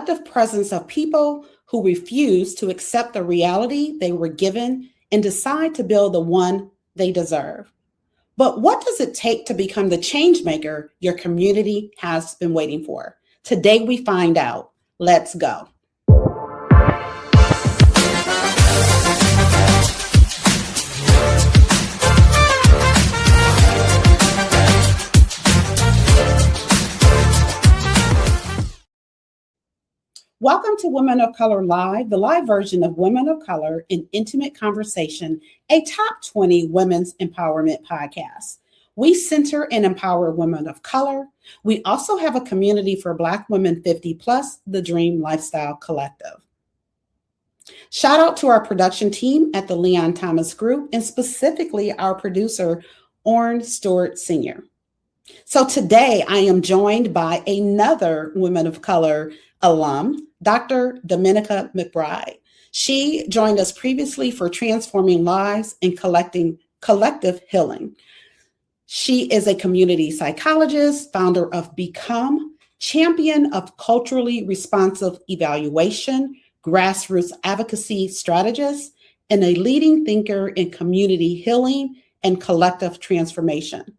collective presence of people who refuse to accept the reality they were given and decide to build the one they deserve. But what does it take to become the change maker your community has been waiting for? Today we find out. Let's go. Welcome to Women of Color Live, the live version of Women of Color in Intimate Conversation, a top 20 women's empowerment podcast. We center and empower women of color. We also have a community for Black women 50 plus, the Dream Lifestyle Collective. Shout out to our production team at the Leon Thomas Group, and specifically our producer, Orrin Stewart Sr. So today I am joined by another Women of Color alum, Dr. Dominica McBride. She joined us previously for Transforming Lives and Collective Healing. She is a community psychologist, founder of Become, champion of culturally responsive evaluation, grassroots advocacy strategist, and a leading thinker in community healing and collective transformation.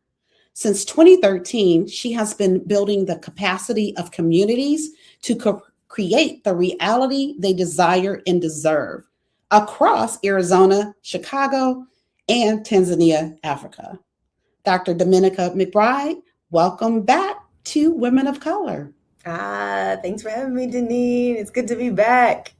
Since 2013, she has been building the capacity of communities to create the reality they desire and deserve across Arizona, Chicago, and Tanzania, Africa. Dr. Dominica McBride, welcome back to Women of Color. Thanks for having me, Deneen. It's good to be back.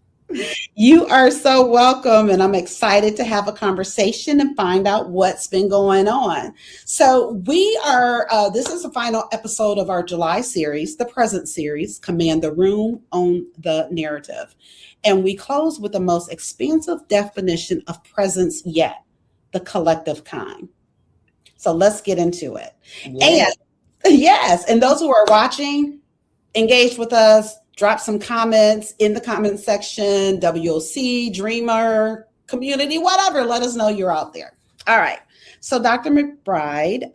You are so welcome, and I'm excited to have a conversation and find out what's been going on. So we are, this is the final episode of our July series, the present series, Command the Room, Own the Narrative. And we close with the most expansive definition of presence yet, the collective kind. So let's get into it. Yeah. And those who are watching, engage with us. Drop some comments in the comment section, WOC, Dreamer, community, whatever. Let us know you're out there. All right. So Dr. McBride,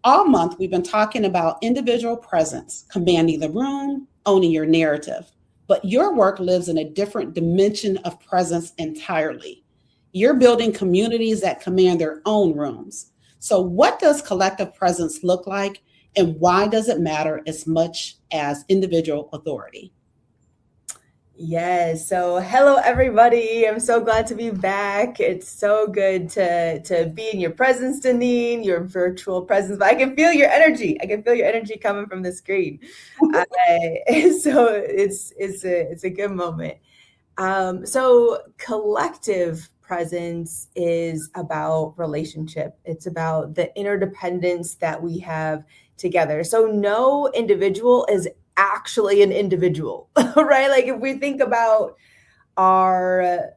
all month we've been talking about individual presence, commanding the room, owning your narrative. But your work lives in a different dimension of presence entirely. You're building communities that command their own rooms. So what does collective presence look like? And why does it matter as much as individual authority? Yes. So hello, everybody. I'm so glad to be back. It's so good to be in your presence, Deneen, your virtual presence. But I can feel your energy. I can feel your energy coming from the screen. So it's a good moment. So collective presence is about relationship. It's about the interdependence that we have together. So no individual is actually an individual, right? Like if we think about our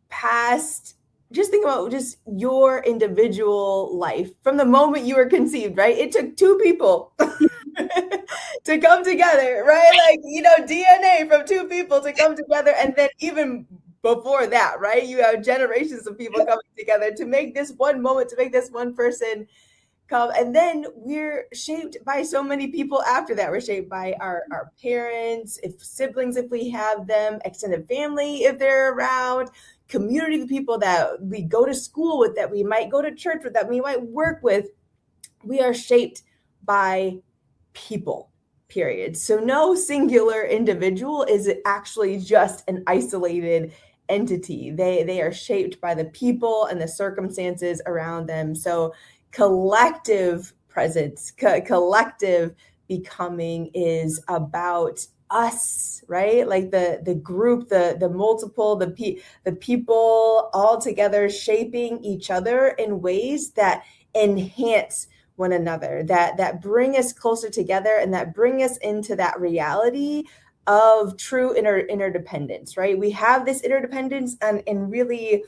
past, just think about just your individual life from the moment you were conceived, right? It took two people to come together, right? Like, DNA from two people to come together. And then even before that, right? You have generations of people coming together to make this one moment, to make this one person come. And then we're shaped by so many people after that. We're shaped by our parents, siblings, if we have them, extended family, if they're around, community of people that we go to school with, that we might go to church with, that we might work with. We are shaped by people, period. So no singular individual is actually just an isolated entity. They are shaped by the people and the circumstances around them. So collective presence, collective becoming is about us, right? Like the group, the multiple, the people all together shaping each other in ways that enhance one another, that bring us closer together and that bring us into that reality of true interdependence, right? We have this interdependence and in really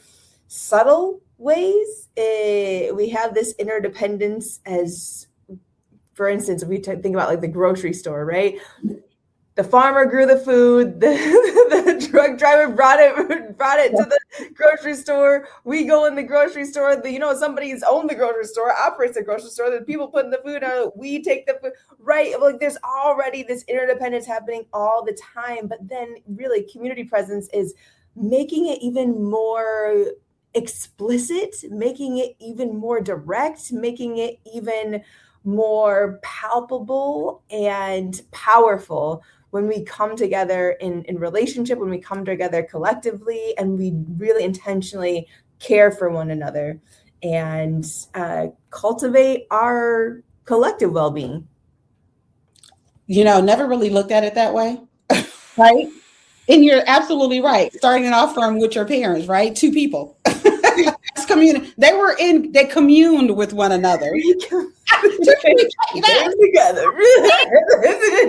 subtle ways. We have this interdependence as, for instance, if we think about like the grocery store, right? The farmer grew the food, the truck driver brought it to grocery store. We go in the grocery store. Somebody's owned the grocery store, operates the grocery store. The people putting the food out. We take the food, right? Like there's already this interdependence happening all the time. But then really community presence is making it even more explicit, making it even more direct, making it even more palpable and powerful when we come together in relationship, when we come together collectively, and we really intentionally care for one another and cultivate our collective well-being. Never really looked at it that way, right? And you're absolutely right. Starting it off from with your parents, right? Two people. They communed with one another. Together.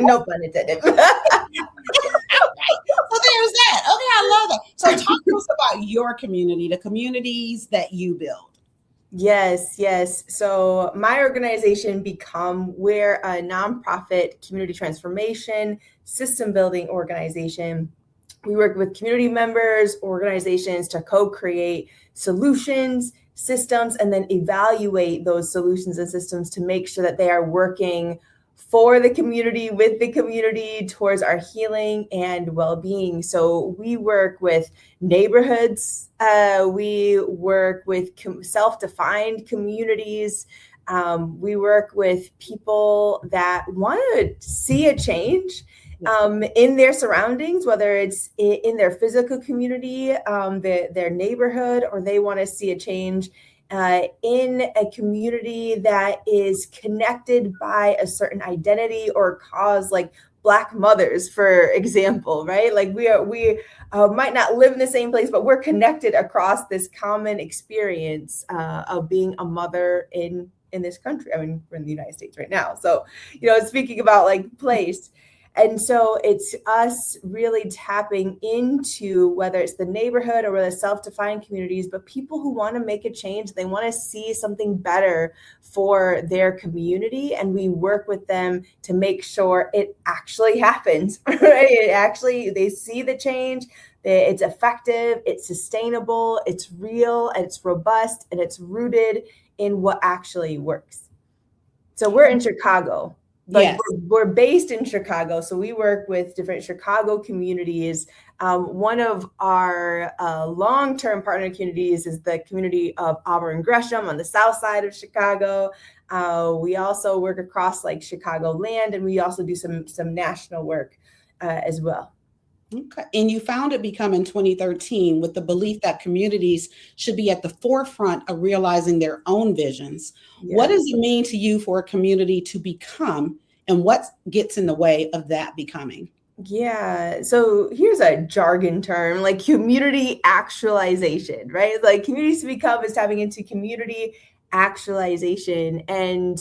No pun intended. So there's that. Okay, I love that. So talk to us about your community, the communities that you build. Yes. So my organization Become, we're a nonprofit community transformation, system building organization. We work with community members, organizations to co-create solutions, systems, and then evaluate those solutions and systems to make sure that they are working for the community, with the community, towards our healing and well-being. So we work with neighborhoods. We work with self-defined communities. We work with people that want to see a change in their surroundings, whether it's in their physical community, their neighborhood, or they want to see a change in a community that is connected by a certain identity or cause, like Black mothers, for example, right? Like we might not live in the same place, but we're connected across this common experience of being a mother in this country. I mean, we're in the United States right now. So, speaking about like place. And so it's us really tapping into whether it's the neighborhood or whether it's self-defined communities, but people who want to make a change, they want to see something better for their community. And we work with them to make sure it actually happens, right? They see the change, it's effective, it's sustainable, it's real, and it's robust, and it's rooted in what actually works. So we're in Chicago. But yes, we're based in Chicago, so we work with different Chicago communities. One of our long-term partner communities is the community of Auburn Gresham on the south side of Chicago. We also work across like Chicagoland, and we also do some national work as well. Okay. And you founded Become in 2013 with the belief that communities should be at the forefront of realizing their own visions. Yes. What does it mean to you for a community to become, and what gets in the way of that becoming? Yeah. So here's a jargon term, like community actualization, right? Like communities to become is tapping into community actualization. And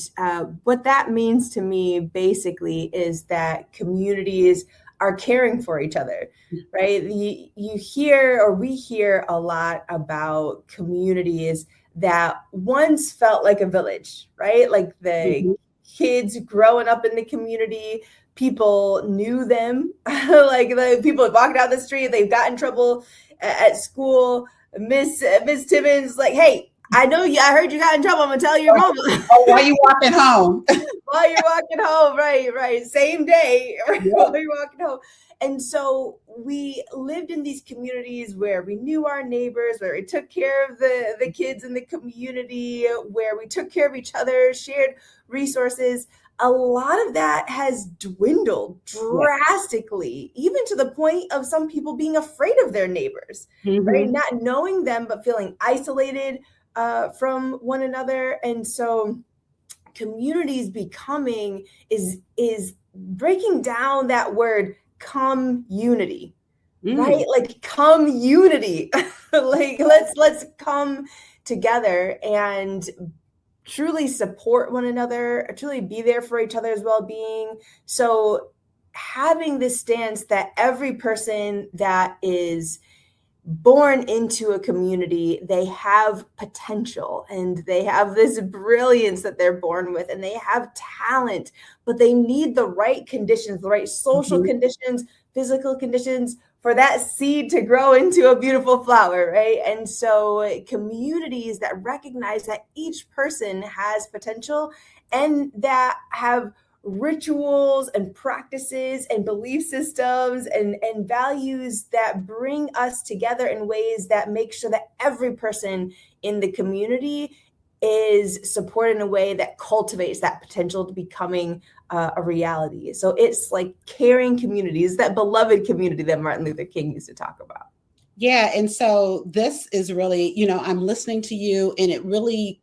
what that means to me basically is that communities are caring for each other, right? We hear a lot about communities that once felt like a village, right? Like the kids growing up in the community, people knew them, like the people that walked down the street, they've got in trouble at school. Miss Timmons, like, hey, I know you. I heard you got in trouble. I'm gonna tell your mama. Oh, while you walking home? While you're walking home, right. Same day, right? Yeah. While you're walking home. And so we lived in these communities where we knew our neighbors, where we took care of the kids in the community, where we took care of each other, shared resources. A lot of that has dwindled drastically, even to the point of some people being afraid of their neighbors, right? Not knowing them, but feeling isolated from one another. And so communities becoming is breaking down that word community, right? Like community, like let's come together and truly support one another, truly be there for each other's well-being. So having this stance that every person that is born into a community, they have potential and they have this brilliance that they're born with, and they have talent, but they need the right conditions, the right social conditions, physical conditions for that seed to grow into a beautiful flower, right? And so communities that recognize that each person has potential and that have rituals and practices and belief systems and values that bring us together in ways that make sure that every person in the community is supported in a way that cultivates that potential to becoming a reality. So it's like caring communities, that beloved community that Martin Luther King used to talk about. Yeah. And so this is really, I'm listening to you, and it really,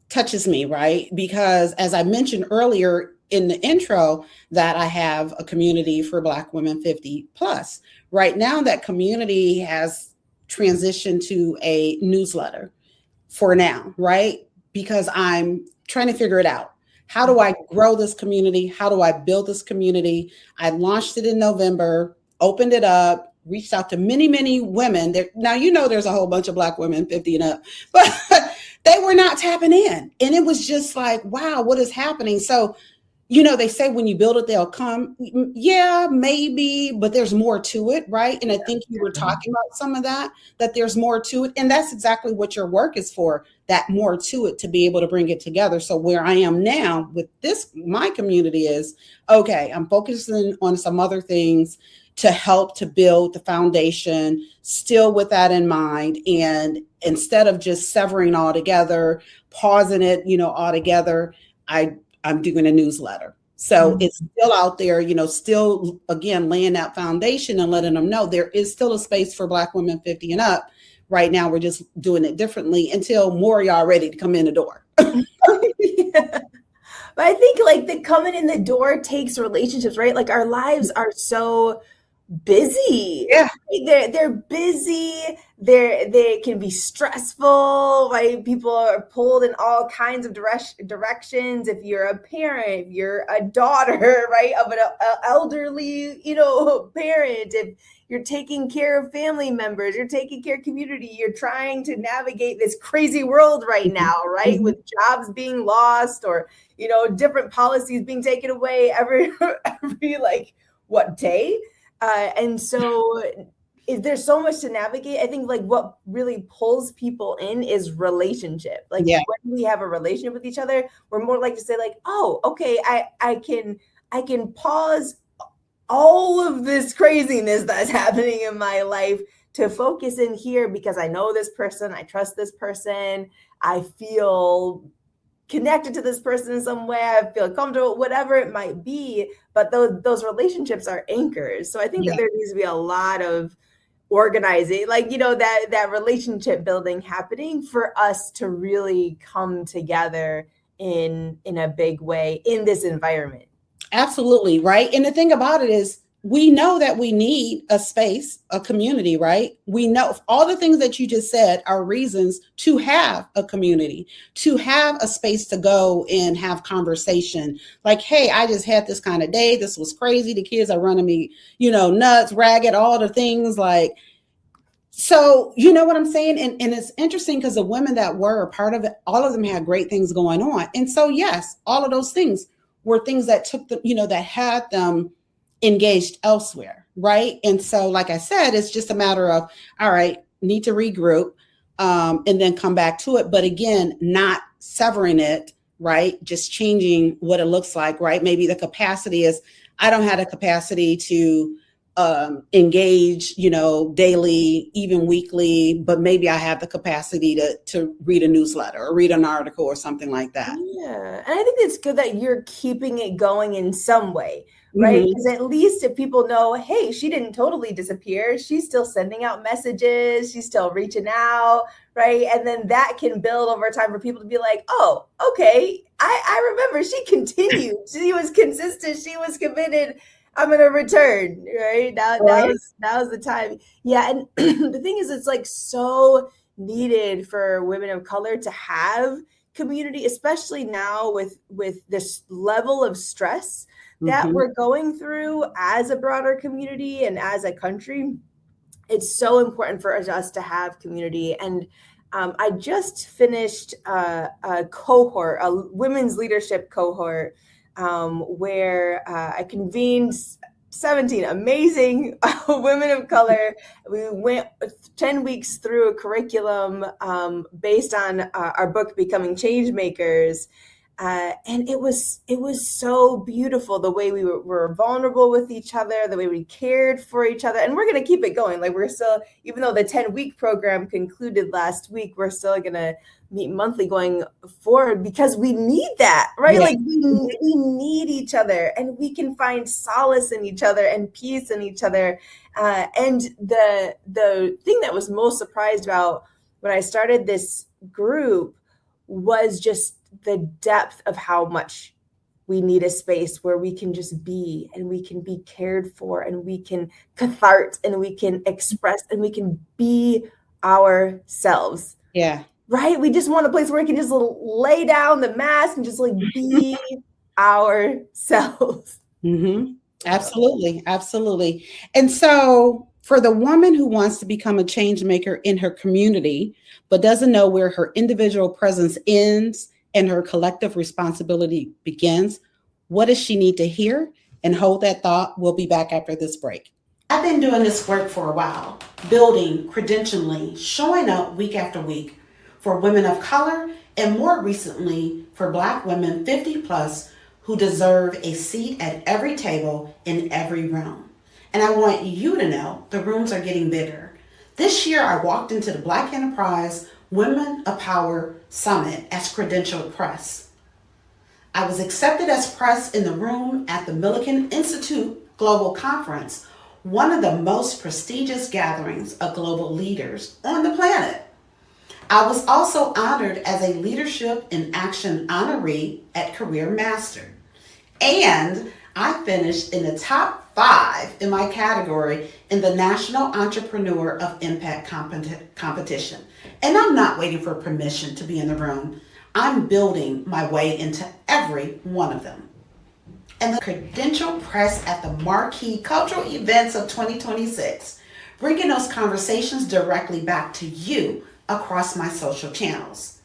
touches me, right? Because as I mentioned earlier in the intro, that I have a community for Black women 50 plus. Right now, that community has transitioned to a newsletter for now, right? Because I'm trying to figure it out. How do I grow this community? How do I build this community? I launched it in November, opened it up, reached out to many, many women. Now, there's a whole bunch of Black women 50 and up, but they were not tapping in. And it was just like, wow, what is happening? So, they say when you build it, they'll come. Yeah, maybe, but there's more to it, right? And I think you were talking about some of that there's more to it. And that's exactly what your work is for, that more to it, to be able to bring it together. So where I am now with my community is, okay, I'm focusing on some other things to help to build the foundation, still with that in mind. And instead of just severing altogether, pausing it, altogether, I'm doing a newsletter. So it's still out there, still, again, laying that foundation and letting them know there is still a space for Black women 50 and up. Right now, we're just doing it differently until more y'all ready to come in the door. Yeah. But I think like the coming in the door takes relationships, right? Like our lives are so busy. Yeah. They're busy. They can be stressful, right? People are pulled in all kinds of directions. If you're a parent, if you're a daughter, right, of an elderly, parent, if you're taking care of family members, you're taking care of community, you're trying to navigate this crazy world right now, right? Mm-hmm. With jobs being lost or, different policies being taken away every like what day? And so there's so much to navigate. I think like what really pulls people in is relationship. Like when we have a relationship with each other, we're more likely to say like, oh, okay, I can pause all of this craziness that's happening in my life to focus in here because I know this person, I trust this person, I feel connected to this person in some way, I feel comfortable, whatever it might be. But those relationships are anchors. So I think that there needs to be a lot of organizing, like, that relationship building happening for us to really come together in a big way in this environment. Absolutely. Right. And the thing about it is, we know that we need a space, a community, right? We know all the things that you just said are reasons to have a community, to have a space to go and have conversation. Like, hey, I just had this kind of day. This was crazy. The kids are running me, nuts, ragged, all the things like. So, you know what I'm saying? And it's interesting because the women that were a part of it, all of them had great things going on. And so, yes, all of those things were things that took them, that had them engaged elsewhere, right? And so, like I said, it's just a matter of, all right, need to regroup and then come back to it. But again, not severing it, right? Just changing what it looks like, right? Maybe the capacity is, I don't have the capacity to engage, daily, even weekly, but maybe I have the capacity to read a newsletter or read an article or something like that. Yeah. And I think it's good that you're keeping it going in some way, right? Because at least if people know, hey, she didn't totally disappear, she's still sending out messages, she's still reaching out, right? And then that can build over time for people to be like, oh, okay, I remember she continued, she was consistent, she was committed, I'm going to return, right? Now's the time. Yeah. And the thing is, it's like so needed for women of color to have community, especially now with this level of stress that we're going through as a broader community and as a country. It's so important for us to have community. And I just finished a cohort, a women's leadership cohort, where I convened 17 amazing women of color. We went 10 weeks through a curriculum based on our book, Becoming Changemakers. And it was so beautiful, the way we were vulnerable with each other, the way we cared for each other. And we're going to keep it going. Like, we're still, even though the 10-week program concluded last week, we're still going to meet monthly going forward, because we need that, right? Yeah. Like we need each other, and we can find solace in each other and peace in each other. And the thing that was most surprised about when I started this group was just the depth of how much we need a space where we can just be, and we can be cared for, and we can cathartic, and we can express, and we can be ourselves. Yeah. Right? We just want a place where we can just lay down the mask and just like be ourselves. Mm-hmm. Absolutely. Absolutely. And so for the woman who wants to become a change maker in her community, but doesn't know where her individual presence ends and her collective responsibility begins, what does she need to hear? And hold that thought. We'll be back after this break. I've been doing this work for a while, building, credentialing, showing up week after week for women of color, and more recently for Black women 50 plus who deserve a seat at every table in every room. And I want you to know the rooms are getting bigger. This year I walked into the Black Enterprise Women of Power Summit as credentialed press. I was accepted as press in the room at the Millikan Institute Global Conference, one of the most prestigious gatherings of global leaders on the planet. I was also honored as a Leadership in Action honoree at Career Master. And I finished in the top 5 in my category in the National Entrepreneur of Impact competition. And I'm not waiting for permission to be in the room. I'm building my way into every one of them. And the credential press at the marquee cultural events of 2026, bringing those conversations directly back to you across my social channels.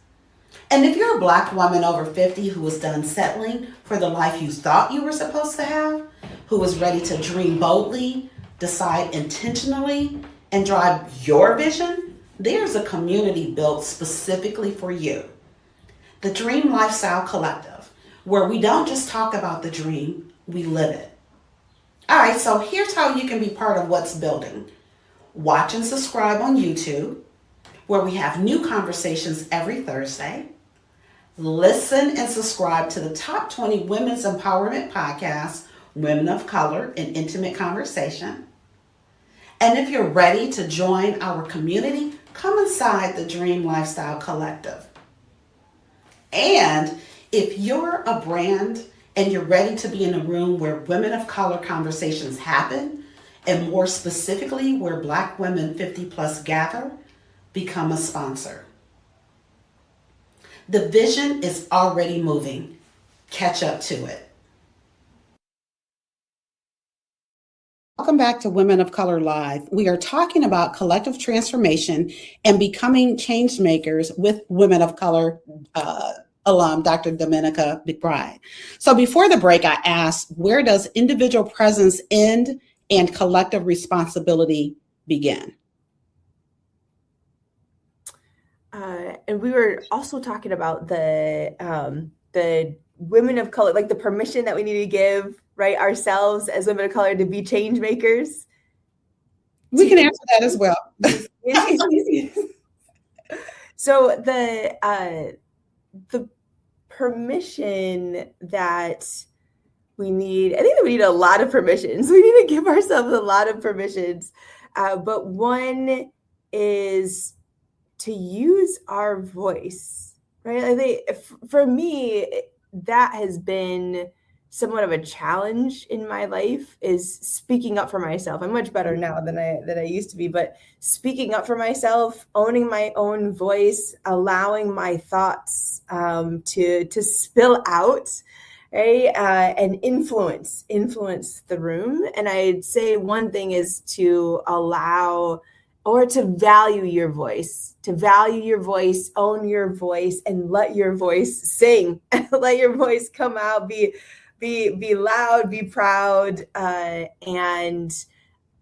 And if you're a Black woman over 50 who is done settling for the life you thought you were supposed to have, who is ready to dream boldly, decide intentionally, and drive your vision, there's a community built specifically for you. The Dream Lifestyle Collective, where we don't just talk about the dream, we live it. All right, so here's how you can be part of what's building. Watch and subscribe on YouTube, where we have new conversations every Thursday. Listen and subscribe to the top 20 women's empowerment podcast, Women of Color in Intimate Conversation. And if you're ready to join our community, come inside the Dream Lifestyle Collective. And if you're a brand and you're ready to be in a room where women of color conversations happen, and more specifically where Black women 50 plus gather, become a sponsor. The vision is already moving. Catch up to it. Welcome back to Women of Color Live. We are talking about collective transformation and becoming change makers with Women of Color alum, Dr. Dominica McBride. So before the break, I asked, where does individual presence end and collective responsibility begin? And we were also talking about the women of color, like the permission that we need to give, right, ourselves as women of color to be change makers. We can answer that as well. So the permission that we need, I think that we need a lot of permissions. We need to give ourselves a lot of permissions. But one is to use our voice, right? I think for me, that has been somewhat of a challenge in my life, is speaking up for myself. I'm much better now than I used to be, but speaking up for myself, owning my own voice, allowing my thoughts to spill out, right? And influence the room. And I'd say one thing is to allow or to value your voice, own your voice, and let your voice sing, let your voice come out, be be loud, be proud, and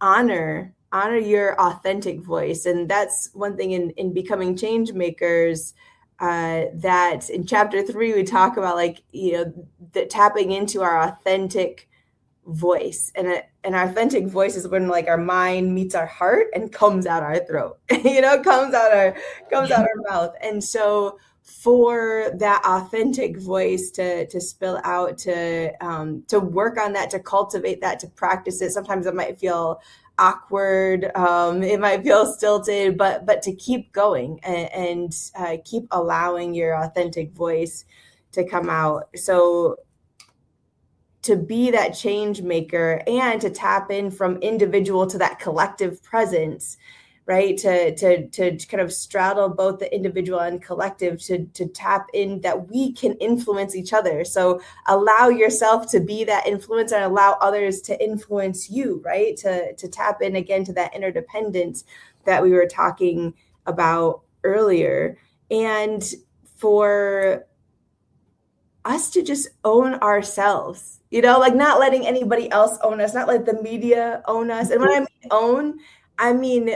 honor your authentic voice. And that's one thing in Becoming Changemakers, that in chapter 3 we talk about, like, the tapping into our authentic voice. And an authentic voice is when, like, our mind meets our heart and comes out our throat, comes out our mouth. And so for that authentic voice to spill out, to work on that, to cultivate that, to practice it. Sometimes it might feel awkward, it might feel stilted, but to keep going and keep allowing your authentic voice to come out. So to be that change maker and to tap in from individual to that collective presence, right? To kind of straddle both the individual and collective, to tap in that we can influence each other. So allow yourself to be that influence and allow others to influence you, right? To tap in again to that interdependence that we were talking about earlier. And for us to just own ourselves, like not letting anybody else own us, not let the media own us. And when I mean own, I mean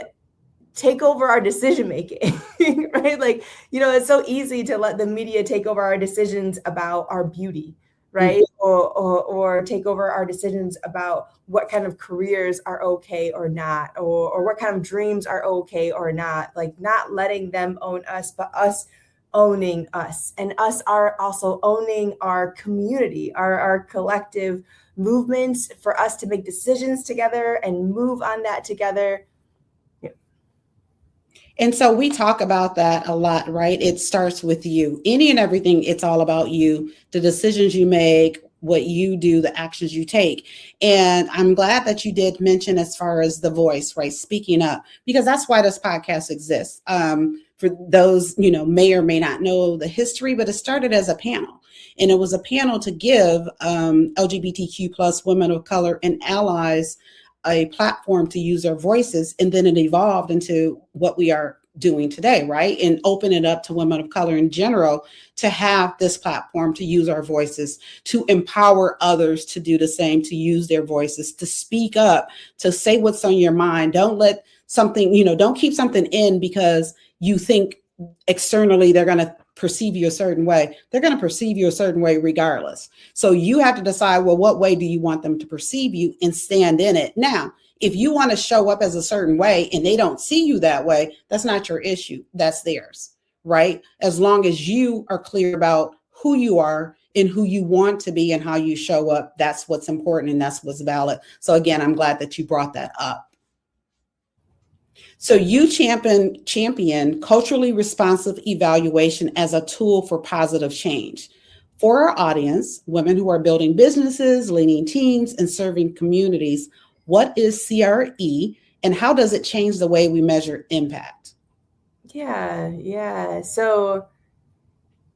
take over our decision making, right? Like, it's so easy to let the media take over our decisions about our beauty, right? Or take over our decisions about what kind of careers are okay or not, or what kind of dreams are okay or not. Like, not letting them own us, but us owning us, and us are also owning our community, our collective movements, for us to make decisions together and move on that together. And so we talk about that a lot, right? It starts with you. Any and everything, it's all about you, the decisions you make, what you do, the actions you take. And I'm glad that you did mention as far as the voice, right? Speaking up, because that's why this podcast exists. For those, may or may not know the history, but it started as a panel. And it was a panel to give LGBTQ plus women of color and allies a platform to use their voices. And then it evolved into what we are doing today, right? And open it up to women of color in general to have this platform, to use our voices, to empower others to do the same, to use their voices, to speak up, to say what's on your mind. Don't let something, don't keep something in because you think externally they're going to perceive you a certain way. They're going to perceive you a certain way regardless. So you have to decide, well, what way do you want them to perceive you, and stand in it. Now, if you want to show up as a certain way and they don't see you that way, that's not your issue. That's theirs, right? As long as you are clear about who you are and who you want to be and how you show up, that's what's important and that's what's valid. So again, I'm glad that you brought that up. So you champion culturally responsive evaluation as a tool for positive change. For our audience, women who are building businesses, leading teams, and serving communities, what is CRE and how does it change the way we measure impact? Yeah. So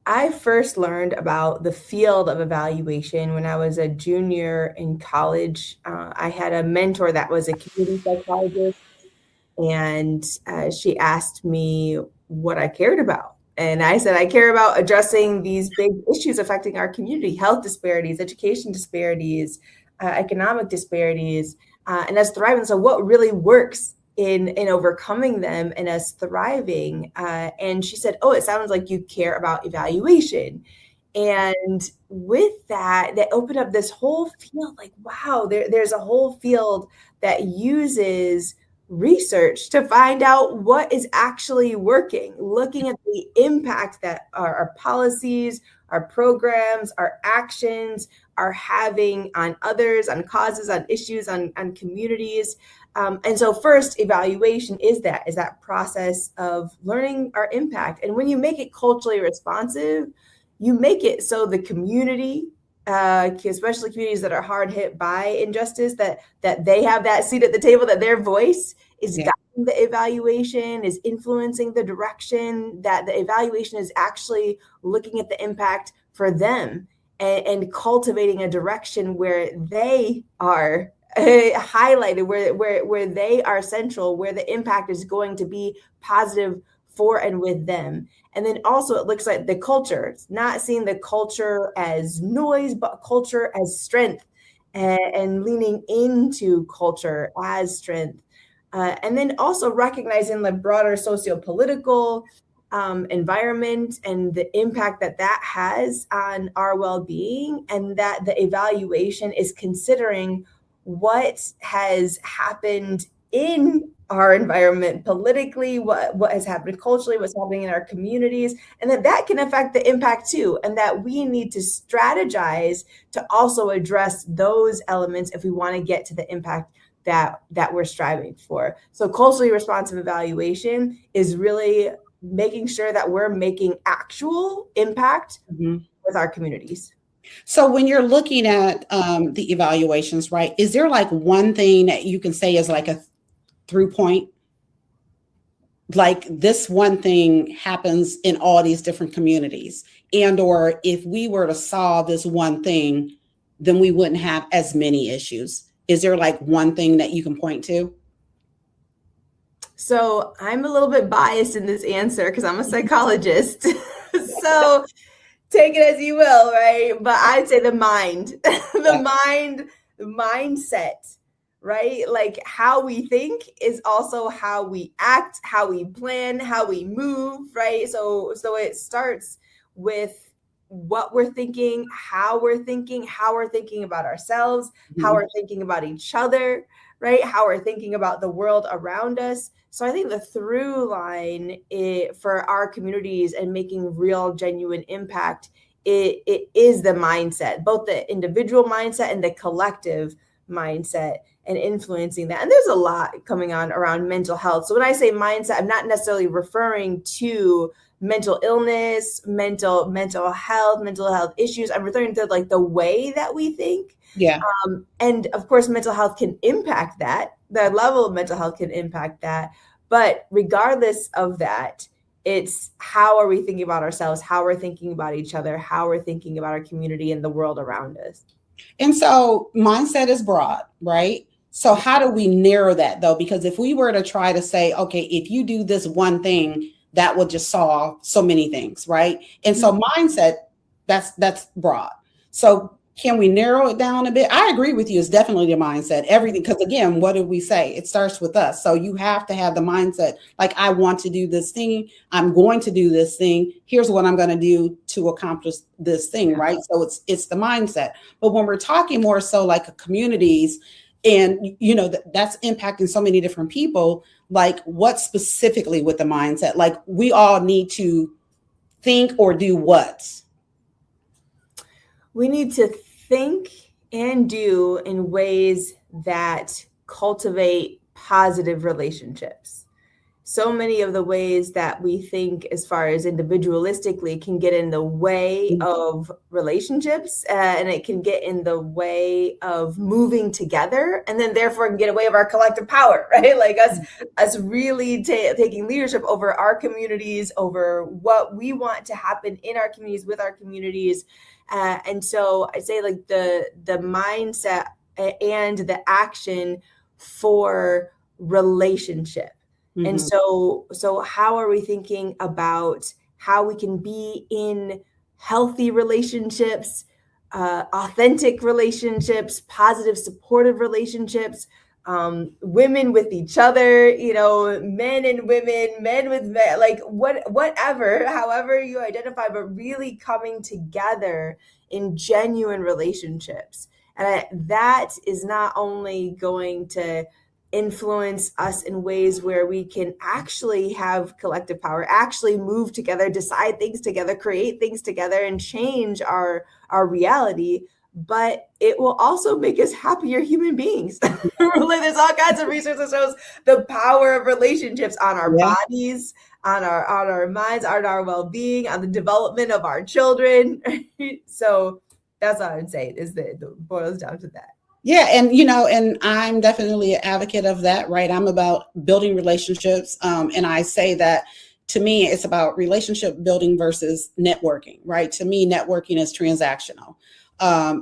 I first learned about the field of evaluation when I was a junior in college. I had a mentor that was a community psychologist, and she asked me what I cared about. And I said, I care about addressing these big issues affecting our community: health disparities, education disparities, economic disparities, and us thriving. So what really works in overcoming them and us thriving? And she said, oh, it sounds like you care about evaluation. And with that opened up this whole field. Like, wow, there's a whole field that uses research to find out what is actually working, looking at the impact that our policies, our programs, our actions are having on others, on causes, on issues, on communities. And so first, evaluation is that process of learning our impact. And when you make it culturally responsive, you make it so the community, especially communities that are hard hit by injustice, that they have that seat at the table, that their voice is guiding the evaluation, is influencing the direction, that the evaluation is actually looking at the impact for them and cultivating a direction where they are highlighted, where they are central, where the impact is going to be positive for and with them. And then also it looks like the culture, it's not seeing the culture as noise, but culture as strength, and leaning into culture as strength. And then also recognizing the broader socio-political environment and the impact that that has on our well-being, and that the evaluation is considering what has happened in our environment politically, what has happened culturally, what's happening in our communities, and that can affect the impact too, and that we need to strategize to also address those elements if we want to get to the impact that we're striving for. So culturally responsive evaluation is really making sure that we're making actual impact with our communities. So when you're looking at the evaluations, right, is there like one thing that you can say is like a through point? Like this one thing happens in all these different communities, and or if we were to solve this one thing, then we wouldn't have as many issues. Is there like one thing that you can point to? So I'm a little bit biased in this answer because I'm a psychologist. So take it as you will, right? But I'd say the mind, the mindset, right? Like how we think is also how we act, how we plan, how we move, right? So it starts with what we're thinking, how we're thinking about ourselves, how we're thinking about each other, right? How we're thinking about the world around us. So I think the through line for our communities and making real, genuine impact, it is the mindset, both the individual mindset and the collective mindset, and influencing that. And there's a lot coming on around mental health. So when I say mindset, I'm not necessarily referring to mental illness, mental health issues. I'm referring to like the way that we think. Yeah. And of course, mental health can impact that. The level of mental health can impact that. But regardless of that, it's how are we thinking about ourselves, how we're thinking about each other, how we're thinking about our community and the world around us. And so mindset is broad, right? So how do we narrow that though? Because if we were to try to say, okay, if you do this one thing, that will just solve so many things, right? And so mindset, that's broad. So can we narrow it down a bit? I agree with you. It's definitely the mindset, everything. Because again, what did we say? It starts with us. So you have to have the mindset, like, I want to do this thing. I'm going to do this thing. Here's what I'm going to do to accomplish this thing, right? So it's the mindset. But when we're talking more so like communities, and you know that's impacting so many different people, like what specifically with the mindset? Like we all need to think or do what? We need to think and do in ways that cultivate positive relationships. So many of the ways that we think as far as individualistically can get in the way of relationships, and it can get in the way of moving together, and then therefore can get in the way of our collective power, right? Like us really taking leadership over our communities, over what we want to happen in our communities, with our communities. And so I say like the mindset and the action for relationship. Mm-hmm. And so how are we thinking about how we can be in healthy relationships, authentic relationships, positive, supportive relationships, women with each other, you know, men and women, men with men, like whatever, however you identify, but really coming together in genuine relationships. And that is not only going to influence us in ways where we can actually have collective power, actually move together, decide things together, create things together, and change our reality, but it will also make us happier human beings. There's all kinds of research that shows the power of relationships on our bodies, on our minds, on our well-being, on the development of our children. So that's what I would say is that it boils down to that. Yeah. And, you know, and I'm definitely an advocate of that, right? I'm about building relationships. And I say that to me, it's about relationship building versus networking, right? To me, networking is transactional.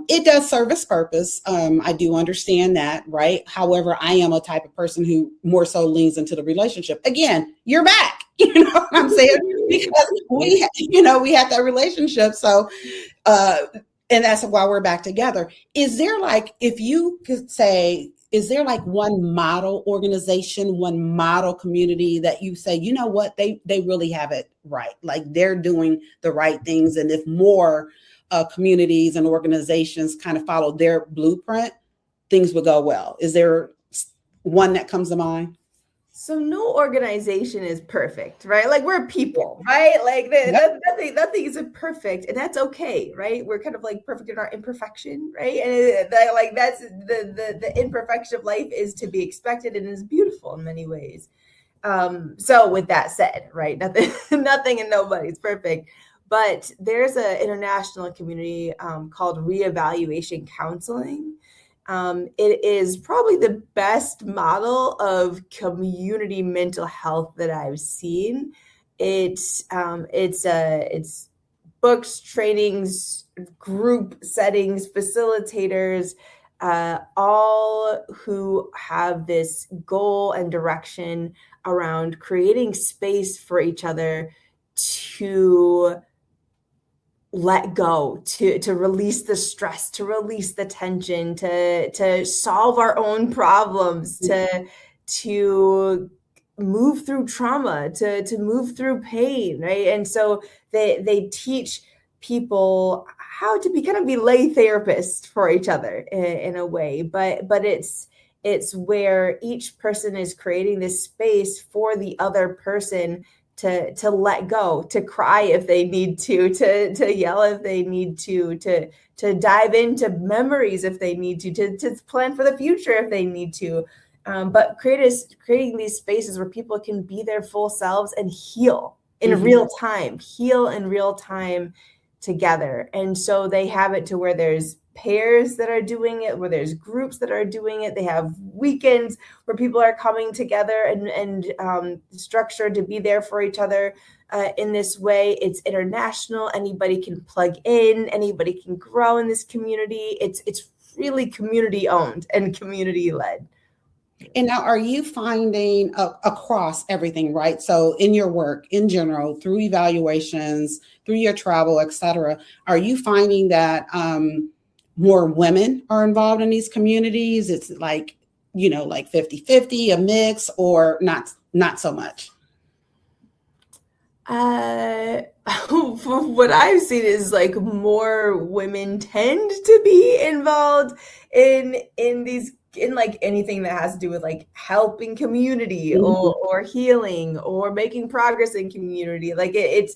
It does serve its purpose. I do understand that, right? However, I am a type of person who more so leans into the relationship. Again, you're back. You know what I'm saying? Because we had that relationship. So, and that's why we're back together. Is there like, if you could say, is there like one model organization, one model community that you say, you know what, they really have it right, like they're doing the right things, and if more communities and organizations kind of follow their blueprint, things would go well? Is there one that comes to mind? So no organization is perfect, right? Like we're people, right? Like nothing is perfect, and that's okay, right? We're kind of like perfect in our imperfection, right? And like that's the imperfection of life is to be expected and is beautiful in many ways. So with that said, right, nothing and nobody's perfect, but there's an international community called reevaluation counseling. It is probably the best model of community mental health that I've seen. It's books, trainings, group settings, facilitators, all who have this goal and direction around creating space for each other to let go, to release the stress, to release the tension, to solve our own problems, to move through trauma, to move through pain, right? And so they teach people how to be lay therapists for each other in a way, but it's where each person is creating this space for the other person to let go, to cry if they need to yell if they need to dive into memories if they need to plan for the future if they need to. But creating these spaces where people can be their full selves and heal in real time together. And so they have it to where there's pairs that are doing it, where there's groups that are doing it. They have weekends where people are coming together and structured to be there for each other in this way. It's international. Anybody can plug in. Anybody can grow in this community. It's really community owned and community led. And now, are you finding across everything, right? So in your work in general, through evaluations, through your travel, et cetera, are you finding that more women are involved in these communities? It's like, like 50-50, a mix, or not so much? What I've seen is like more women tend to be involved in like anything that has to do with like helping community or healing or making progress in community. Like it's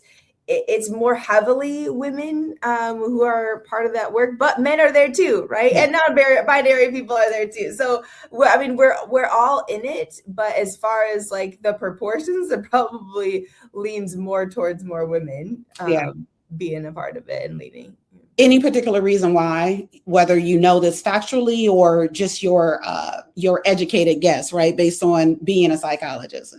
more heavily women who are part of that work, but men are there too, right? Yeah. And non-binary people are there too. So we're all in it, but as far as like the proportions, it probably leans more towards more women being a part of it and leading. Any particular reason why, whether you know this factually or just your educated guess, right, based on being a psychologist?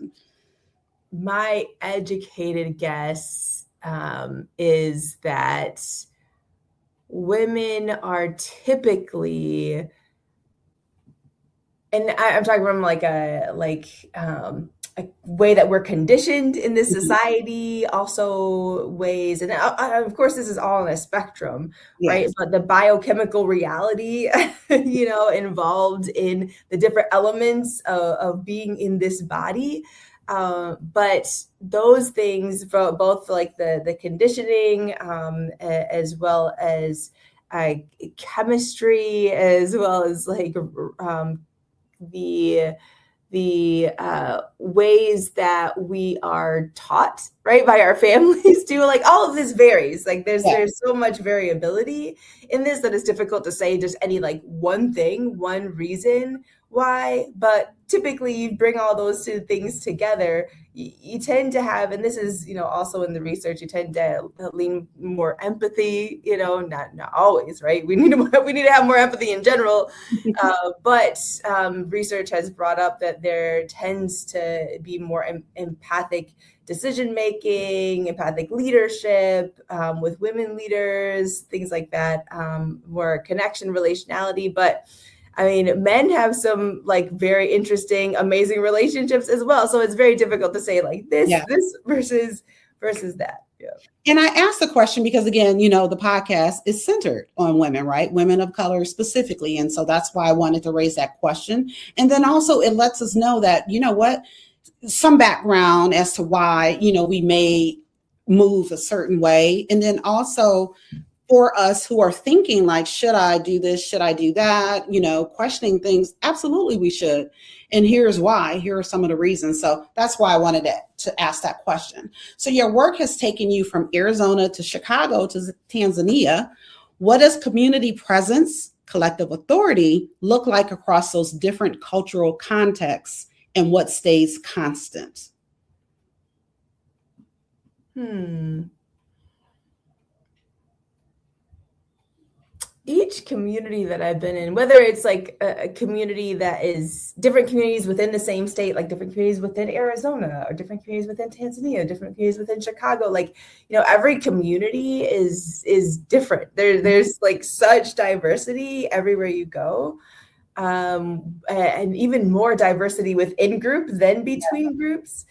My educated guess is that women are typically, and I'm talking from like a way that we're conditioned in this society, also ways, and of course this is all on a spectrum, right? But the biochemical reality, involved in the different elements of being in this body. But those things, both like the conditioning, as well as chemistry, as well as like the ways that we are taught, right, by our families too. Like all of this varies. Like there's so much variability in this that it's difficult to say just any like one reason why. But typically you bring all those two things together, you tend to have, and this is, also in the research, you tend to lean more empathy, not always, right? We need to have more empathy in general. But research has brought up that there tends to be more empathic decision-making, empathic leadership with women leaders, things like that, more connection, relationality. But I mean, men have some like very interesting, amazing relationships as well. So it's very difficult to say like this versus that. Yeah. And I asked the question because, again, the podcast is centered on women, right? Women of color specifically. And so that's why I wanted to raise that question. And then also it lets us know that, some background as to why, we may move a certain way. And then also for us who are thinking like, should I do this? Should I do that? Questioning things. Absolutely, we should. And here's why. Here are some of the reasons. So that's why I wanted to ask that question. So your work has taken you from Arizona to Chicago to Tanzania. What does community presence, collective authority look like across those different cultural contexts, and what stays constant? Each community that I've been in, whether it's like a community that is different communities within the same state, like different communities within Arizona or different communities within Tanzania, different communities within Chicago, like, every community is different. There's like such diversity everywhere you go. And even more diversity within group than between groups.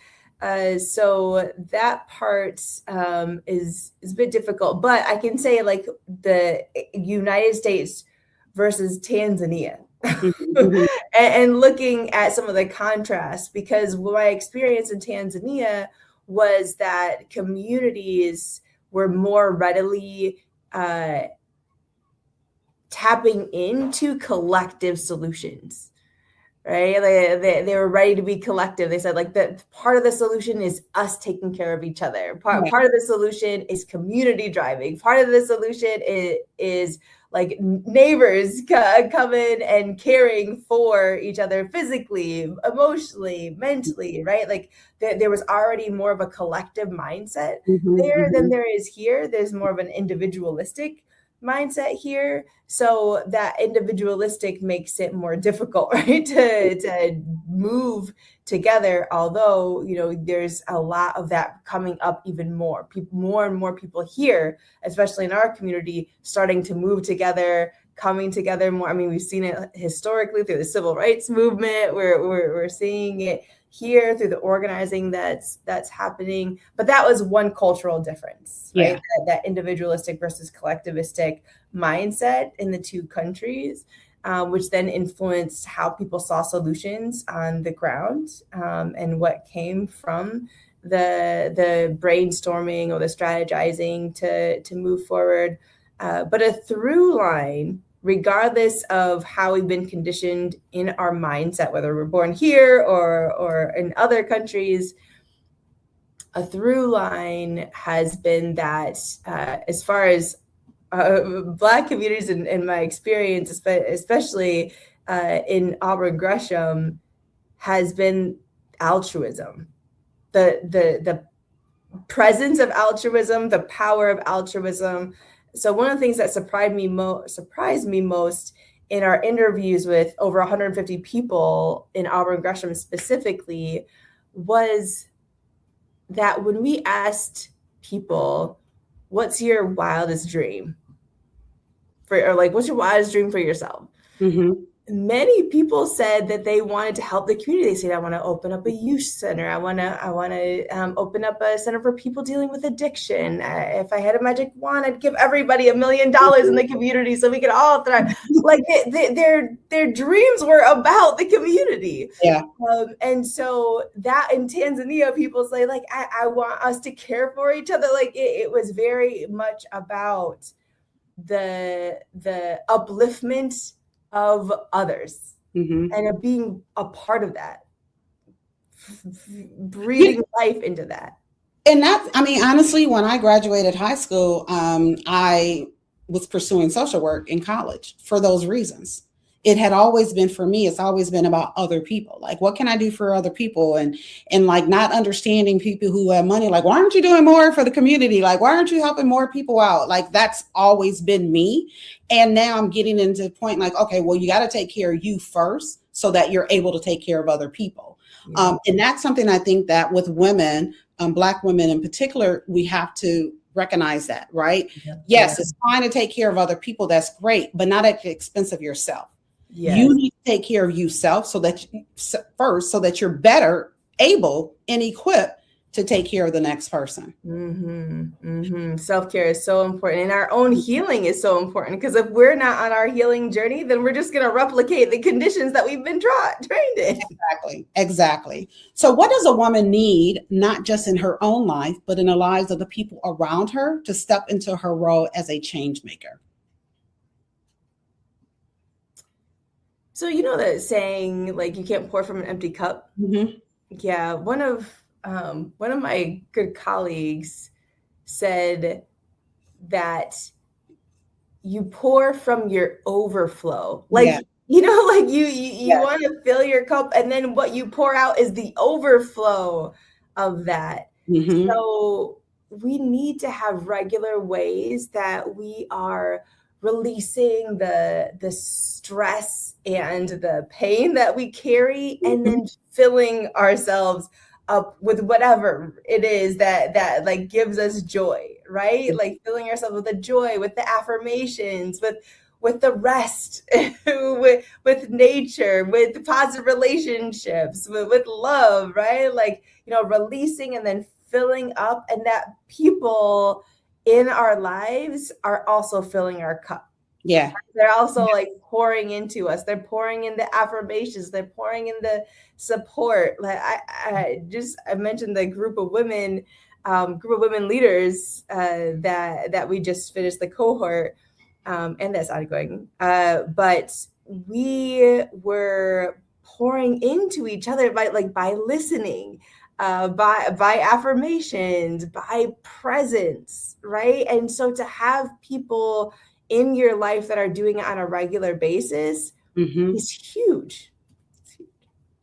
So that part is a bit difficult, but I can say like the United States versus Tanzania and looking at some of the contrasts, because my experience in Tanzania was that communities were more readily tapping into collective solutions. Right? They were ready to be collective. They said like that part of the solution is us taking care of each other. Part of the solution is community driving. Part of the solution is like neighbors coming and caring for each other physically, emotionally, mentally, right? Like there was already more of a collective mindset there than there is here. There's more of an individualistic mindset here. So that individualistic makes it more difficult, right? To move together. Although, there's a lot of that coming up even more. More and more people here, especially in our community, starting to move together, coming together more. I mean, we've seen it historically through the civil rights movement. We're seeing it here through the organizing that's happening. But that was one cultural difference, right? That individualistic versus collectivistic mindset in the two countries, which then influenced how people saw solutions on the ground, and what came from the brainstorming or the strategizing to move forward. But a through line, regardless of how we've been conditioned in our mindset, whether we're born here or in other countries, a through line has been that as far as Black communities in my experience, especially in Auburn Gresham, has been altruism. The presence of altruism, the power of altruism. So one of the things that surprised me most in our interviews with over 150 people in Auburn Gresham specifically was that when we asked people, what's your wildest dream? What's your wildest dream for yourself? Many people said that they wanted to help the community. They said, I want to open up a youth center. I want to open up a center for people dealing with addiction. If I had a magic wand, I'd give everybody $1 million in the community so we could all thrive. Like their dreams were about the community. And so that in Tanzania, people say like, I want us to care for each other. Like it was very much about the upliftment of others and of being a part of that, breathing life into that. And that's, honestly, when I graduated high school, I was pursuing social work in college for those reasons. It had always been, for me, it's always been about other people. Like, what can I do for other people? And like not understanding people who have money. Like, why aren't you doing more for the community? Like, why aren't you helping more people out? Like, that's always been me. And now I'm getting into the point like, okay, well, you got to take care of you first so that you're able to take care of other people. And that's something I think that with women, Black women in particular, we have to recognize that, right? Yes, it's fine to take care of other people. That's great, but not at the expense of yourself. Yes. You need to take care of yourself so that first, so that you're better able and equipped to take care of the next person. Self-care is so important, and our own healing is so important, because if we're not on our healing journey, then we're just going to replicate the conditions that we've been trained in. Exactly. So what does a woman need, not just in her own life, but in the lives of the people around her, to step into her role as a change maker? So you know that saying, like, you can't pour from an empty cup? Mm-hmm. Yeah, one of my good colleagues said that you pour from your overflow. Like, Yeah. you know, like you Yes. want to fill your cup, and then what you pour out is the overflow of that. Mm-hmm. So we need to have regular ways that we are releasing the stress and the pain that we carry, and then filling ourselves up with whatever it is that like gives us joy, right? Like filling ourselves with the joy, with the affirmations, with the rest, with nature, with positive relationships, with love, right? Like, you know, releasing and then filling up, and that people in our lives are also filling our cup. Yeah. They're also like pouring into us. They're pouring in the affirmations. They're pouring in the support. Like I mentioned the group of women leaders that we just finished the cohort, and that's ongoing. But we were pouring into each other by listening, by affirmations, by presence, right? And so to have people in your life that are doing it on a regular basis is huge.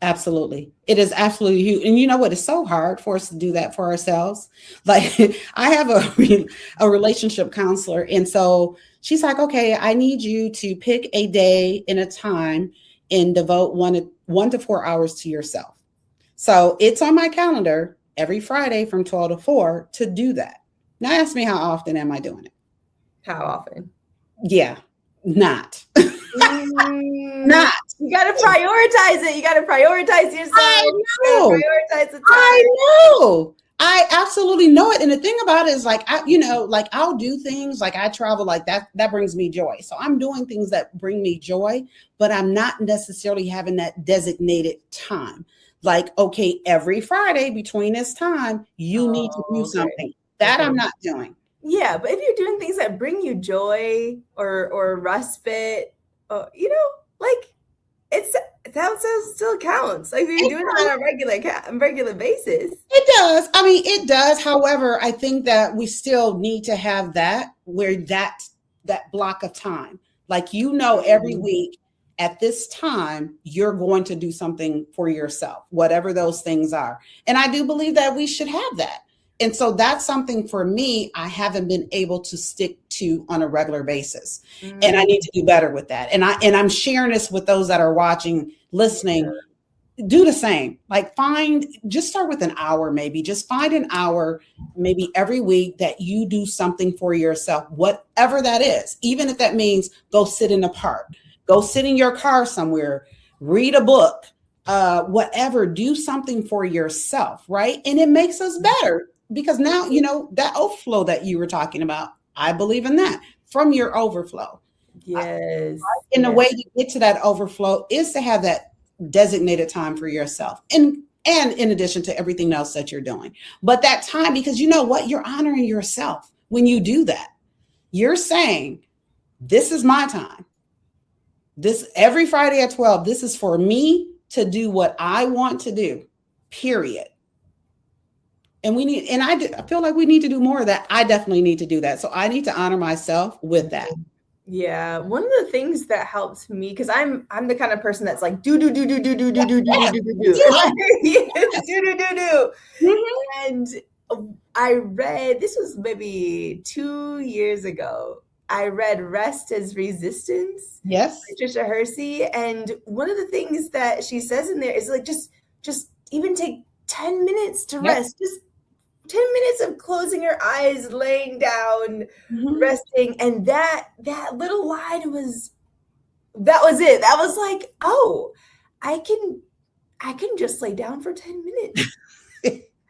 Absolutely. It is absolutely huge. And you know what? It's so hard for us to do that for ourselves. Like I have a relationship counselor. And so she's like, okay, I need you to pick a day and a time and devote 1 to 4 hours to yourself. So it's on my calendar every Friday from 12 to 4 to do that. Now ask me, how often am I doing it? How often? Yeah, not. Not. You got to prioritize it. You got to prioritize yourself. I know. Prioritize the time. I know. I absolutely know it. And the thing about it is, like, I'll do things, like I travel, like that brings me joy. So I'm doing things that bring me joy, but I'm not necessarily having that designated time. Like, okay, every Friday between this time, you need to do something. That I'm not doing. Yeah, but if you're doing things that bring you joy or respite, you know, like that still counts. Like if you're doing it on a regular basis. It does. I mean, it does. However, I think that we still need to have that where that block of time, like, you know, every week at this time, you're going to do something for yourself, whatever those things are. And I do believe that we should have that. And so that's something for me, I haven't been able to stick to on a regular basis. And I need to do better with that. And I'm sharing this with those that are watching, listening. Do the same. Like just start with an hour, maybe. Just find an hour, maybe every week, that you do something for yourself, whatever that is. Even if that means go sit in the park, go sit in your car somewhere, read a book, whatever, do something for yourself, right? And it makes us better. Because now, you know, that overflow that you were talking about, I believe in that, from your overflow. Yes. And the way to get to that overflow is to have that designated time for yourself. And in addition to everything else that you're doing. But that time, because you know what? You're honoring yourself when you do that. You're saying, this is my time. This every Friday at 12, this is for me to do what I want to do, period. And I feel like we need to do more of that. I definitely need to do that. So I need to honor myself with that. Yeah. One of the things that helps me, because I'm the kind of person that's like, do. And I read, this was maybe 2 years ago, I read Rest as Resistance. Yes. Patricia Hersey. And one of the things that she says in there is like, just even take 10 minutes to rest. Just 10 minutes of closing your eyes, laying down, resting. And that little line was that was it. That was like, oh, I can just lay down for 10 minutes.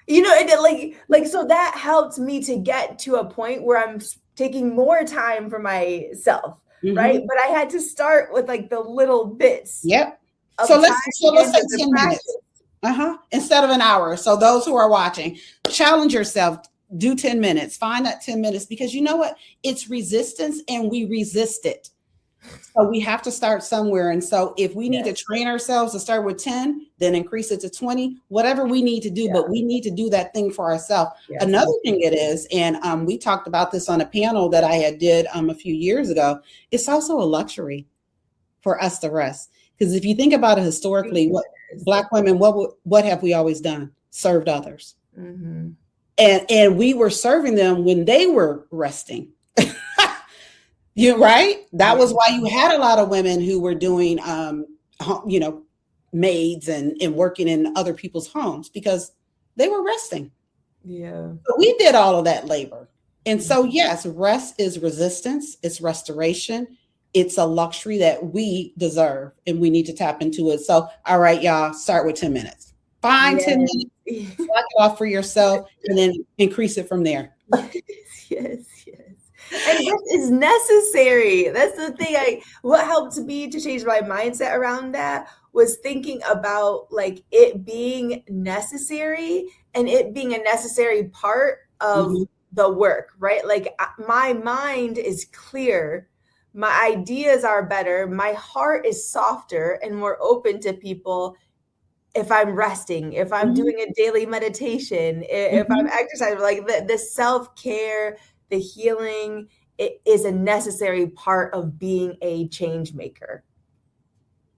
You know, and like so that helped me to get to a point where I'm taking more time for myself, right? But I had to start with like the little bits. Yep. Of So time let's say 10 practice. minutes. Instead of an hour. So those who are watching, challenge yourself. Do 10 minutes. Find that 10 minutes, because you know what? It's resistance and we resist it. So we have to start somewhere. And so if we need to train ourselves to start with 10, then increase it to 20, whatever we need to do, but we need to do that thing for ourselves. Yes. Another thing it is, and we talked about this on a panel that I had did a few years ago, it's also a luxury for us to rest. Because if you think about it historically, what Black women, what have we always done? Served others. Mm-hmm. And we were serving them when they were resting. You're right. That was why you had a lot of women who were doing, maids and working in other people's homes, because they were resting. Yeah. But we did all of that labor. And so, yes, rest is resistance. It's restoration. It's a luxury that we deserve, and we need to tap into it. So, all right, y'all, start with 10 minutes. Find 10 minutes, block it off for yourself, and then increase it from there. Yes. And this is necessary. That's the thing. What helped me to change my mindset around that was thinking about like it being necessary and it being a necessary part of the work, right? Like my mind is clear. My ideas are better. My heart is softer and more open to people if I'm resting, if I'm doing a daily meditation, if I'm exercising, like the self-care, the healing, it is a necessary part of being a change maker.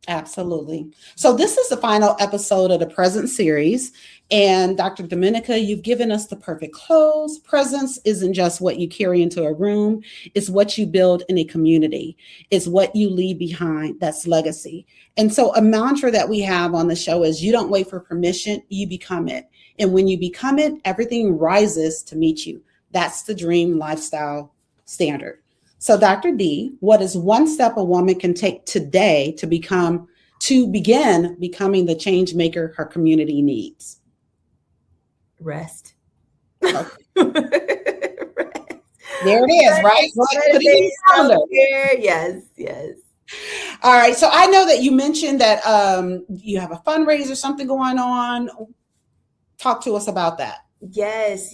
Absolutely. So this is the final episode of the Present series. And Dr. Dominica, you've given us the perfect close. Presence isn't just what you carry into a room. It's what you build in a community. It's what you leave behind. That's legacy. And so a mantra that we have on the show is you don't wait for permission, you become it. And when you become it, everything rises to meet you. That's the dream lifestyle standard. So Dr. D, what is one step a woman can take today to begin becoming the change maker her community needs? Rest. Okay. Rest. There it is, right? Put it in Yes. All right. So I know that you mentioned that you have a fundraiser, something going on. Talk to us about that. Yes.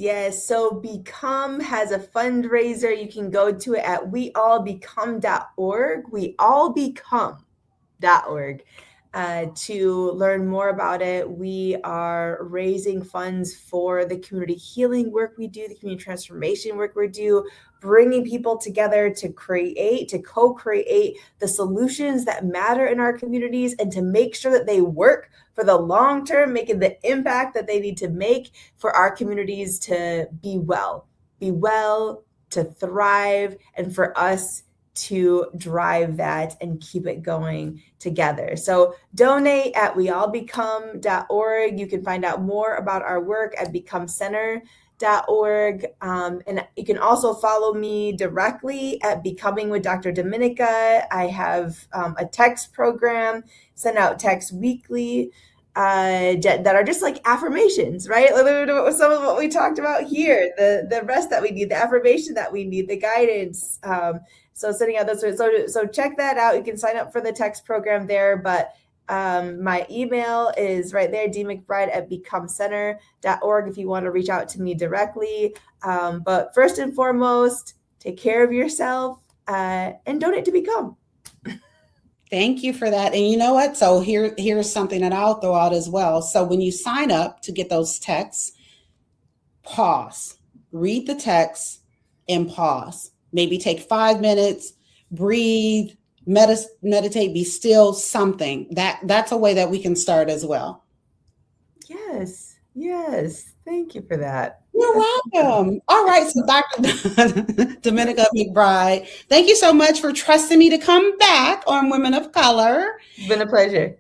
So Become has a fundraiser. You can go to it at weallbecome.org. Weallbecome.org. To learn more about it. We are raising funds for the community healing work we do, the community transformation work we do, bringing people together to co-create the solutions that matter in our communities and to make sure that they work for the long term, making the impact that they need to make for our communities to be well, to thrive, and for us to drive that and keep it going together. So donate at weallbecome.org. You can find out more about our work at becomecenter.org. And you can also follow me directly at Becoming with Dr. Dominica. I have a text program, send out texts weekly that are just like affirmations, right? Some of what we talked about here, the rest that we need, the affirmation that we need, the guidance. So sending out those, so check that out. You can sign up for the text program there, but my email is right there, dmcbride@becomecenter.org if you want to reach out to me directly. But first and foremost, take care of yourself and donate to Become. Thank you for that. And you know what? So here's something that I'll throw out as well. So when you sign up to get those texts, pause, read the text and pause. Maybe take 5 minutes, breathe, meditate, be still, something. That's a way that we can start as well. Yes. Thank you for that. You're welcome. All right. So Dr. Dominica McBride, thank you so much for trusting me to come back on Women of Color. It's been a pleasure.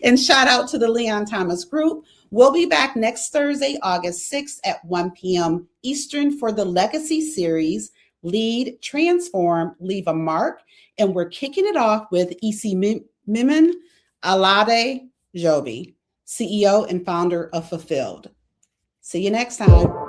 And shout out to the Leon Thomas Group. We'll be back next Thursday, August 6th at 1 p.m. Eastern for the Legacy Series, Lead, Transform, Leave a Mark. And we're kicking it off with Mimin Alade Joby, CEO and founder of Fulfilled. See you next time.